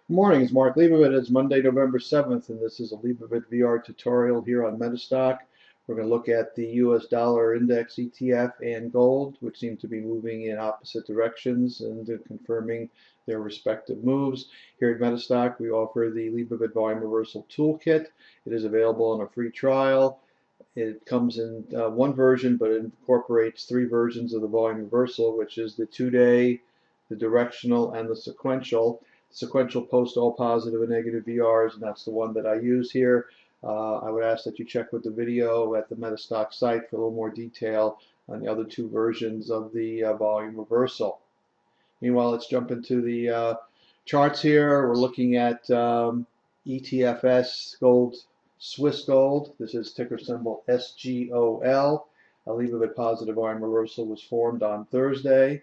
Good morning, it's Mark Leibovit. It's Monday, November 7th, and this is a Leibovit VR tutorial here on Metastock. We're going to look at the US dollar index ETF and gold, which seem to be moving in opposite directions and confirming their respective moves. Here at Metastock, we offer the Leibovit Volume Reversal Toolkit. It is available on a free trial. It comes in one version, but it incorporates three versions of the volume reversal, which is the 2-day, the directional, and the sequential. Sequential post all positive and negative VRs, and that's the one that I use here. I would ask that you check with the video at the Metastock site for a little more detail on the other two versions of the volume reversal. Meanwhile, let's jump into the charts here. We're looking at ETFS gold, Swiss gold. This is ticker symbol SGOL. A Leibovit positive arm reversal was formed on Thursday.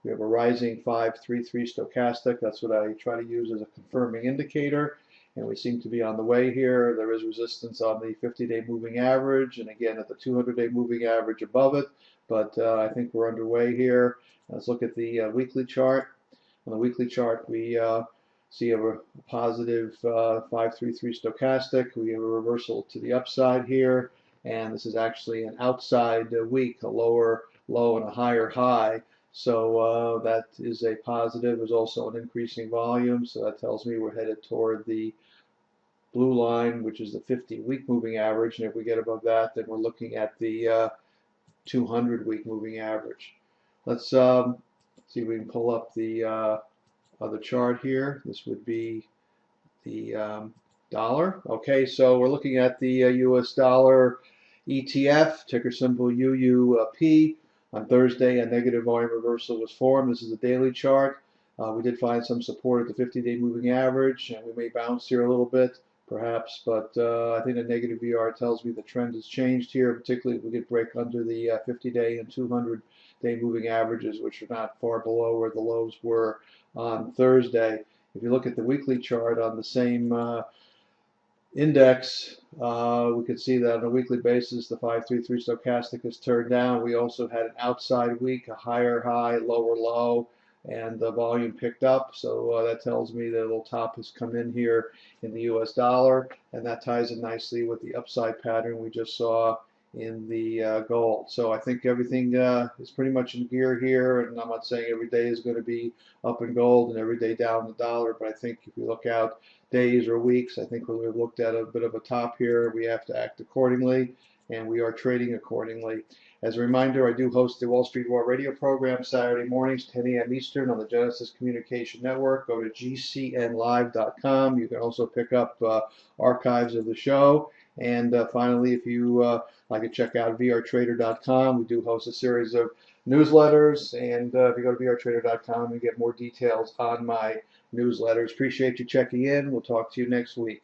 We have a rising 533 stochastic. That's what I try to use as a confirming indicator. And we seem to be on the way here. There is resistance on the 50-day moving average, and again at the 200-day moving average above it. But I think we're underway here. Let's look at the weekly chart. On the weekly chart, we see a positive 533 stochastic. We have a reversal to the upside here, and this is actually an outside week, a lower low and a higher high. So that is a positive. There's also an increasing volume, so that tells me we're headed toward the blue line, which is the 50-week moving average. And if we get above that, then we're looking at the 200-week moving average. Let's see if we can pull up the other chart here. This would be the dollar. Okay, so we're looking at the US dollar ETF, ticker symbol UUP. On Thursday, a negative volume reversal was formed. This is a daily chart. We did find some support at the 50-day moving average, and we may bounce here a little bit, perhaps, but I think the negative VR tells me the trend has changed here, particularly if we could break under the 50-day and 200-day moving averages, which are not far below where the lows were on Thursday. If you look at the weekly chart on the same index, we could see that on a weekly basis the 533 stochastic has turned down. We also had an outside week, a higher high, lower low, and the volume picked up. So that tells me that a little top has come in here in the US dollar, and that ties in nicely with the upside pattern we just saw in the gold. So I think everything is pretty much in gear here, and I'm not saying every day is going to be up in gold and every day down the dollar, but I think if you look out days or weeks, I think we've looked at a bit of a top here. We have to act accordingly, and we are trading accordingly. As a reminder, I do host the Wall Street War radio program Saturday mornings, 10 a.m. Eastern on the Genesis Communication Network. Go to gcnlive.com. You can also pick up archives of the show. And finally, if you like to check out vrtrader.com, we do host a series of newsletters. And if you go to vrtrader.com, you get more details on my newsletters. Appreciate you checking in. We'll talk to you next week.